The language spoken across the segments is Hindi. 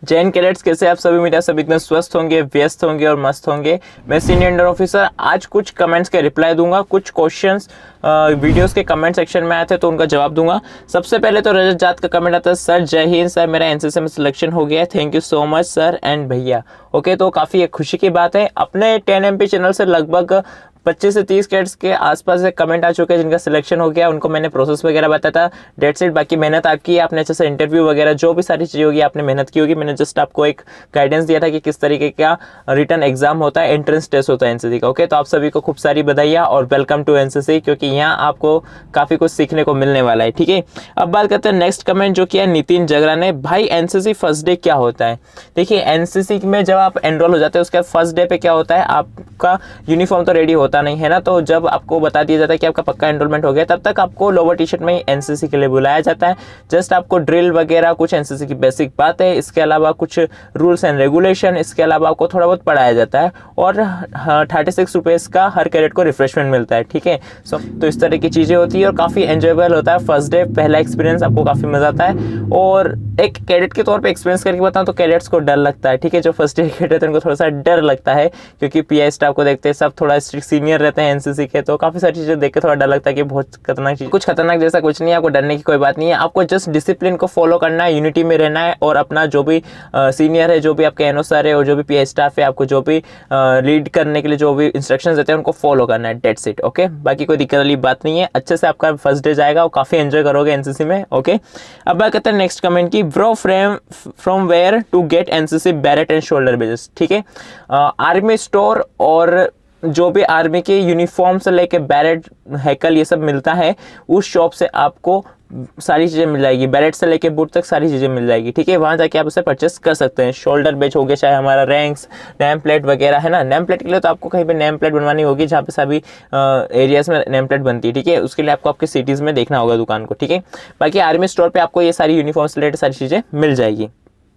जैन कैडेट्स कैसे आप सभी, मेरा सब एकदम स्वस्थ होंगे, व्यस्त होंगे और मस्त होंगे। मैं सीनियर अंडर ऑफिसर आज कुछ कमेंट्स के रिप्लाई दूंगा, कुछ क्वेश्चंस वीडियोस के कमेंट सेक्शन में आए थे तो उनका जवाब दूंगा। सबसे पहले तो रजत जात का कमेंट आता है, सर जय हिंद सर, मेरा एनसीसी में सिलेक्शन हो गया, thank you so much sir and भैया। ओके, तो काफ़ी एक खुशी की बात है। अपने 10 MP चैनल से लगभग 25 से 30 कैडेट्स के आसपास से कमेंट आ चुके हैं जिनका सिलेक्शन हो गया। उनको मैंने प्रोसेस वगैरह बताया था, डेट्स इट। बाकी मेहनत आपकी है, आपने अच्छे से इंटरव्यू वगैरह जो भी सारी चीज़ें होगी आपने मेहनत की होगी। मैंने जस्ट आपको एक गाइडेंस दिया था कि किस तरीके का रिटर्न एग्जाम होता है, एंट्रेंस टेस्ट होता है एनसीसी का। ओके, तो आप सभी को खूब सारी बधाइयाँ और वेलकम टू एनसीसी, क्योंकि यहाँ आपको काफ़ी कुछ सीखने को मिलने वाला है। ठीक है, अब बात करते हैं नेक्स्ट कमेंट जो किया नितिन जगरा ने। भाई एनसीसी फर्स्ट डे क्या होता है? देखिए, एनसीसी में जब आप एनरोल हो जाते हैं उसके बाद फर्स्ट डे पे क्या होता है, आपका यूनिफॉर्म तो रेडी होता नहीं है ना, तो जब आपको बता दिया जाता है कि आपका पक्का एनरोलमेंट हो गया, तब तक आपको लोअर टी शर्ट में ही एनसीसी के लिए बुलाया जाता है। जस्ट आपको ड्रिल वगैरह कुछ एनसीसी की बेसिक बातें, इसके अलावा कुछ रूल्स एंड रेगुलेशन, इसके अलावा आपको थोड़ा बहुत पढ़ाया जाता है और 36 रुपीज़ का हर कैडेट को रिफ्रेशमेंट मिलता है। ठीक है, तो इस तरह की चीज़ें होती है और काफ़ी एंजॉयबल होता है। फर्स्ट डे पहला एक्सपीरियंस आपको काफ़ी मजा आता है। और एक कैडेट के तौर पे एक्सपीरियंस करके बताऊँ तो कैडेट्स को डर लगता है। ठीक है, जो फर्स्ट ईयर कैडेट है उनको थोड़ा सा डर लगता है, क्योंकि पीआई स्टाफ को देखते हैं, सब थोड़ा स्ट्रिक्ट सीनियर रहते हैं एनसीसी के, तो काफ़ी सारी चीज़ें देख के थोड़ा डर लगता है कि बहुत खतरनाक चीज़। कुछ खतरनाक जैसा कुछ नहीं है, आपको डरने की कोई बात नहीं है। आपको जस्ट डिसिप्लिन को फॉलो करना है, यूनिटी में रहना है और अपना जो भी सीनियर है, जो भी आपके एनओ सर है और जो भी पीआई स्टाफ है, आपको जो भी लीड करने के लिए जो भी इंस्ट्रक्शंस देते हैं उनको फॉलो करना है। That's it. ओके, बाकी कोई दिक्कत वाली बात नहीं है। अच्छे से आपका फर्स्ट डे जाएगा और काफ़ी एंजॉय करोगे एनसीसी में। ओके, अब बात करते हैं नेक्स्ट कमेंट की। Bro from where to get NCC beret and shoulder badges. ठीक है, आर्मी स्टोर और जो भी आर्मी के यूनिफॉर्म से लेके बैरेट, हैकल, ये सब मिलता है, उस शॉप से आपको सारी चीज़ें मिल जाएगी। बैरेट से लेके बूट तक सारी चीज़ें मिल जाएगी। ठीक है, वहाँ जाके आप उसे परचेस कर सकते हैं। शोल्डर बेच हो गया, चाहे हमारा रैंक्स, नेम प्लेट वगैरह है ना। नेम प्लेट के लिए तो आपको कहीं पे नेम प्लेट बनवानी होगी, जहाँ पे सभी एरियाज में नेम प्लेट बनती है। ठीक है, उसके लिए आपको आपके सिटीज़ में देखना होगा दुकान को। ठीक है, बाकी आर्मी स्टोर पर आपको ये सारी यूनिफॉर्म से रिलेटेड सारी चीज़ें मिल जाएगी।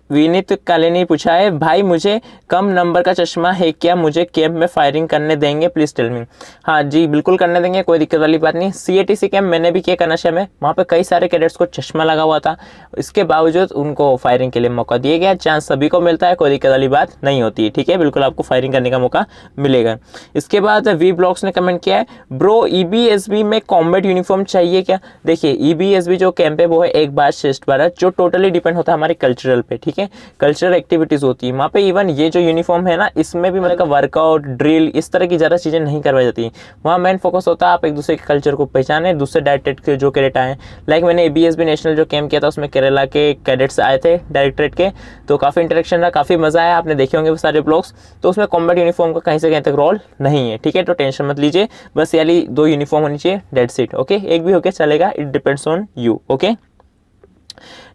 विनीत काले ने पूछा है, भाई मुझे कम नंबर का चश्मा है क्या, मुझे कैंप में फायरिंग करने देंगे, प्लीज़ टेल मी। हाँ जी, बिल्कुल करने देंगे, कोई दिक्कत वाली बात नहीं। सीएटीसी कैंप मैंने भी किया कनाशा में, वहाँ पे कई सारे कैडेट्स को चश्मा लगा हुआ था, इसके बावजूद उनको फायरिंग के लिए मौका दिया गया। चांस सभी को मिलता है, कोई दिक्कत वाली बात नहीं होती है। ठीक है, बिल्कुल आपको फायरिंग करने का मौका मिलेगा। इसके बाद वी ब्लॉग्स ने कमेंट किया है, ब्रो ईबीएसबी में कॉम्बैट यूनिफॉर्म चाहिए क्या? देखिए, ईबीएसबी जो कैंप है वो है एक भारत श्रेष्ठ भारत, जो टोटली डिपेंड होता है हमारे कल्चरल पे। ठीक है, कल्चरल एक्टिविटीज होती है वहाँ पे। इवन ये जो यूनिफॉर्म है ना, इसमें भी मतलब वर्कआउट, ड्रिल, इस तरह की ज़्यादा चीज़ें नहीं करवाई जाती। वहाँ मेन फोकस होता है आप एक दूसरे के कल्चर को पहचाने, दूसरे डायरेक्टरेट के जो कैडेट आए। लाइक मैंने एबीएसबी नेशनल जो कैंप किया था उसमें केरला के कैडेट्स आए थे डायरेक्टरेट के, तो काफ़ी इंटरेक्शन रहा, काफ़ी मज़ा आया। आपने देखे होंगे वो सारे ब्लॉग्स। तो उसमें कॉम्बैट यूनिफॉर्म का कहीं से कहीं तक रोल नहीं है। ठीक है, तो टेंशन मत लीजिए, बस याली 2 यूनिफॉर्म होनी चाहिए, डेट्स इट। ओके, एक भी होके चलेगा, it depends on you. Okay,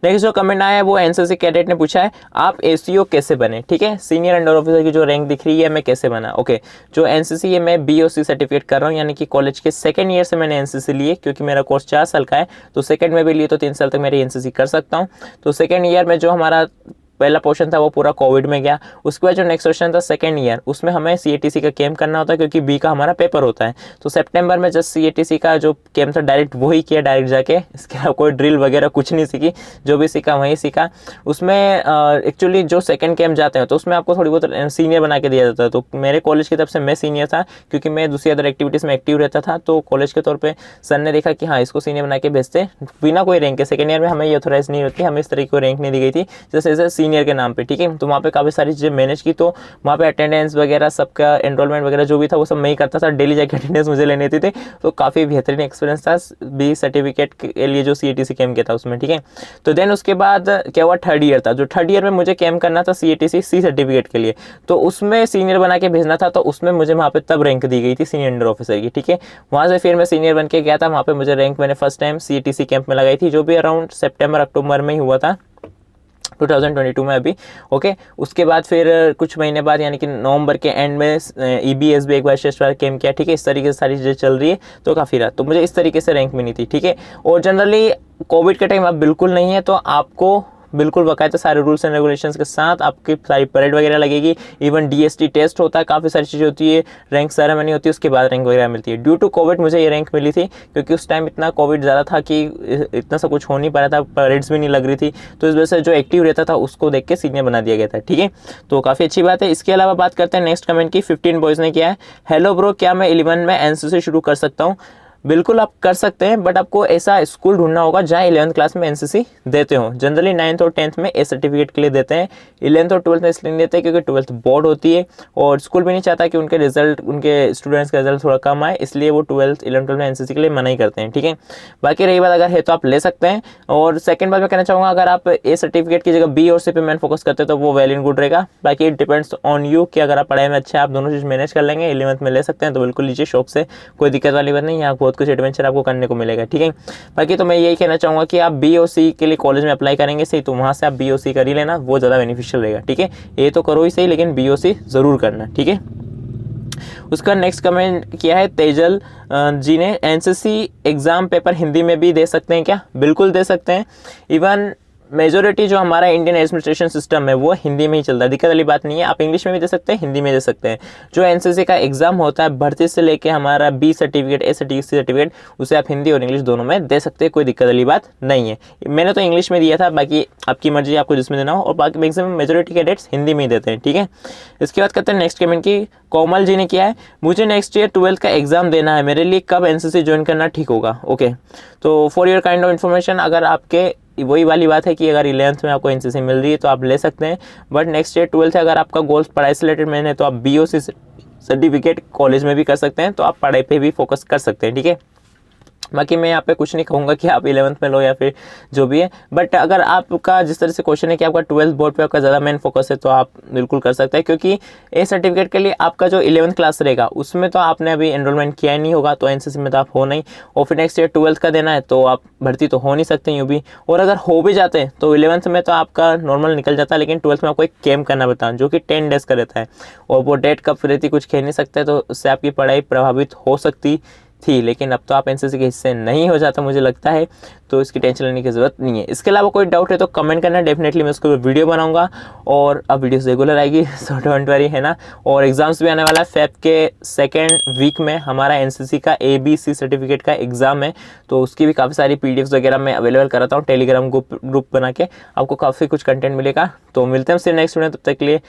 next जो कमेंट आया है वो एनसीसी कैडेट ने पूछा है, आप एसीओ कैसे बने? ठीक है, सीनियर अंडर ऑफिसर की जो रैंक दिख रही है, मैं कैसे बना? ओके, जो एनसीसी है मैं बीओसी सर्टिफिकेट कर रहा हूँ, यानी कि कॉलेज के सेकंड ईयर से मैंने एनसीसी लिए, क्योंकि मेरा कोर्स 4 साल का है, तो सेकंड में भी लिए तो 3 साल तक मेरी एनसीसी कर सकता हूँ। तो सेकंड ईयर में जो हमारा पहला पोर्शन था वो पूरा कोविड में गया। उसके बाद जो नेक्स्ट पोर्शन था सेकंड ईयर, उसमें हमें सीएटीसी का कैंप करना होता है, क्योंकि बी का हमारा पेपर होता है। तो सितंबर में जस्ट सीएटीसी का जो कैंप था डायरेक्ट वही किया, डायरेक्ट जाके, इसके अलावा कोई ड्रिल वगैरह कुछ नहीं सीखी, जो भी सीखा वही सीखा। उसमें एक्चुअली जो सेकंड कैंप जाते हैं तो उसमें आपको थोड़ी बहुत सीनियर बना के दिया जाता है। तो मेरे कॉलेज की तरफ से मैं सीनियर था, क्योंकि मैं दूसरी अदर एक्टिविटीज़ में एक्टिव रहता था। तो कॉलेज के तौर पर सर ने देखा कि हाँ, इसको सीनियर बना के भेजते बिना कोई रैंक के। सेकेंड ईयर में हमें ये ऑथोराइज नहीं होती, हमें इस तरह की कोई रैंक नहीं दी गई थी, जैसे सीनियर के नाम पर। ठीक है, तो वहाँ पे काफ़ी सारी चीज़ें मैनेज की। तो वहाँ पे अटेंडेंस वगैरह, सबका एनरोलमेंट वगैरह जो भी था वो सब मैं ही करता था। डेली जाके अटेंडेंस मुझे लेने थे। तो काफ़ी बेहतरीन एक्सपीरियंस था बी सर्टिफिकेट के लिए जो सीएटीसी कैंप किया था उसमें। ठीक है, तो देन उसके बाद क्या हुआ, थर्ड ईयर था। जो थर्ड ईयर में मुझे कैंप करना था सीएटीसी सी सर्टिफिकेट के लिए, तो उसमें सीनियर बना के भेजना था। तो उसमें मुझे वहाँ पे तब रैंक दी गई थी सीनियर अंडर ऑफिसर की। ठीक है, वहाँ से फिर मैं सीनियर बन के गया था। वहाँ पे मुझे रैंक मैंने फर्स्ट टाइम सीएटीसी कैंप में लगाई थी, जो भी अराउंड सितंबर अक्टूबर में ही हुआ था 2022 में अभी। ओके, उसके बाद फिर कुछ महीने बाद यानी कि नवंबर के एंड में ईबीएसबी एक बार श्रेष्ठ भारत कैंप किया। ठीक है, इस तरीके से सारी चीज़ें चल रही है, तो काफ़ी रहा। तो मुझे इस तरीके से रैंक मिली थी। ठीक है, और जनरली कोविड के टाइम अब बिल्कुल नहीं है, तो आपको बिल्कुल बाकायदा सारे रूल्स एंड रेगुलेशंस के साथ आपकी सारी परेड वगैरह लगेगी। इवन DST टेस्ट होता है, काफ़ी सारी चीज़ें होती है, रैंक सेरेमनी होती है, उसके बाद रैंक वगैरह मिलती है। ड्यू टू कोविड मुझे ये रैंक मिली थी, क्योंकि उस टाइम इतना कोविड ज़्यादा था कि इतना सा कुछ हो नहीं पा रहा था, परेड्स भी नहीं लग रही थी, तो इस वजह से जो एक्टिव रहता था उसको देख के सीनियर बना दिया गया था। ठीक है, तो काफ़ी अच्छी बात है। इसके अलावा बात करते हैं नेक्स्ट कमेंट की। 15 बॉयज़ ने किया है, हेलो ब्रो, क्या मैं 11 में NCC शुरू कर सकता हूँ? बिल्कुल आप कर सकते हैं, बट आपको ऐसा स्कूल ढूंढना होगा जहाँ 11th क्लास में NCC देते हो। जनरली 9th और 10th में A सर्टिफिकेट के लिए देते हैं, 11th और 12th में इसलिए नहीं देते हैं क्योंकि 12th बोर्ड होती है और स्कूल भी नहीं चाहता कि उनके स्टूडेंट्स का रिजल्ट थोड़ा कम आए, इसलिए वो 12th 11th 12th में NCC के लिए मना ही करते हैं। ठीक है, बाकी रही बात अगर है तो आप ले सकते हैं। और सेकंड बात मैं कहना चाहूँगा, अगर आप A सर्टिफिकेट की जगह B और C पे मैन फोकस करते हैं तो वो वेल एंड गुड रहेगा। बाकी इट डिपेंड्स ऑन यू कि अगर आप पढ़ाई में अच्छे आप दोनों चीज़ मैनेज कर लेंगे, 11th में ले सकते हैं तो बिल्कुल लीजिए शौक से, कोई दिक्कत वाली बात नहीं। यहाँ बहुत कुछ एडवेंचर आपको करने को मिलेगा। ठीक है, बाकी तो मैं यही कहना चाहूँगा कि आप B और C के लिए कॉलेज में अप्लाई करेंगे सही, तो वहाँ से आप B और C कर ही लेना, वो ज़्यादा बेनिफिशियल रहेगा। ठीक है, ये तो करो ही सही, लेकिन B और C ज़रूर करना। ठीक है, उसका नेक्स्ट कमेंट किया है तेजल जी ने, NCC एग्ज़ाम पेपर हिंदी में भी दे सकते हैं क्या? बिल्कुल दे सकते हैं। इवन मेजोरिटी जो हमारा इंडियन एडमिनिस्ट्रेशन सिस्टम है वो हिंदी में ही चलता है, दिक्कत वाली बात नहीं है। आप इंग्लिश में भी दे सकते हैं, हिंदी में दे सकते हैं। जो NCC का एग्जाम होता है भर्ती से लेके हमारा B certificate, A certificate, C certificate, उसे आप हिंदी और इंग्लिश दोनों में दे सकते हैं, कोई दिक्कत वाली बात नहीं है। मैंने तो इंग्लिश में दिया था, बाकी आपकी मर्जी, आपको जिसमें देना हो। और बाकी मैक्सिमम मेजोरिटी कैडेट्स हिंदी में ही देते हैं। ठीक है, इसके बाद करते हैं नेक्स्ट कमेंट की। कोमल जी ने किया है, मुझे नेक्स्ट ईयर 12th का एग्जाम देना है, मेरे लिए कब NCC ज्वाइन करना ठीक होगा? ओके, तो for your kind of information, अगर आपके वही वाली बात है कि अगर 11th में आपको NCC मिल रही है तो आप ले सकते हैं, बट नेक्स्ट ईयर 12th है, अगर आपका गोल्स पढ़ाई से रिलेटेड में है तो आप BOC सर्टिफिकेट कॉलेज में भी कर सकते हैं, तो आप पढ़ाई पे भी फोकस कर सकते हैं। ठीक है, बाकी मैं यहाँ पे कुछ नहीं कहूँगा कि आप 11th में लो या फिर जो भी है, बट अगर आपका जिस तरह से क्वेश्चन है कि आपका 12th बोर्ड पे आपका ज़्यादा मेन फोकस है तो आप बिल्कुल कर सकते हैं, क्योंकि A सर्टिफिकेट के लिए आपका जो 11th क्लास रहेगा उसमें तो आपने अभी एनरोलमेंट किया ही नहीं होगा, तो NCC में तो आप हो नहीं, और फिर नेक्स्ट ईयर 12th का देना है तो आप भर्ती तो हो नहीं सकते यूँ भी। और अगर हो भी जाते हैं तो 11th में तो आपका नॉर्मल निकल जाता है, लेकिन 12th में आपको एक कैम्प करना पड़ता है जो कि 10 डेज का रहता है, और वो डेट कब रहती कुछ कह नहीं सकते, तो उससे आपकी पढ़ाई प्रभावित हो सकती थी। लेकिन अब तो आप NCC के हिस्से नहीं हो जाता मुझे लगता है, तो इसकी टेंशन लेने की ज़रूरत नहीं है। इसके अलावा कोई डाउट है तो कमेंट करना, डेफिनेटली मैं उसको वीडियो बनाऊंगा, और अब वीडियोस रेगुलर आएगी, सो डोंट वरी, है ना। और एग्जाम्स भी आने वाला है, फेब के सेकेंड वीक में हमारा NCC का ABC सर्टिफिकेट का एग्ज़ाम है, तो उसकी भी काफ़ी सारी PDFs वगैरह मैं अवेलेबल कराता हूँ टेलीग्राम ग्रुप बना के, आपको काफ़ी कुछ कंटेंट मिलेगा। तो मिलते हैं उससे नेक्स्ट वीडियो, तब तक के लिए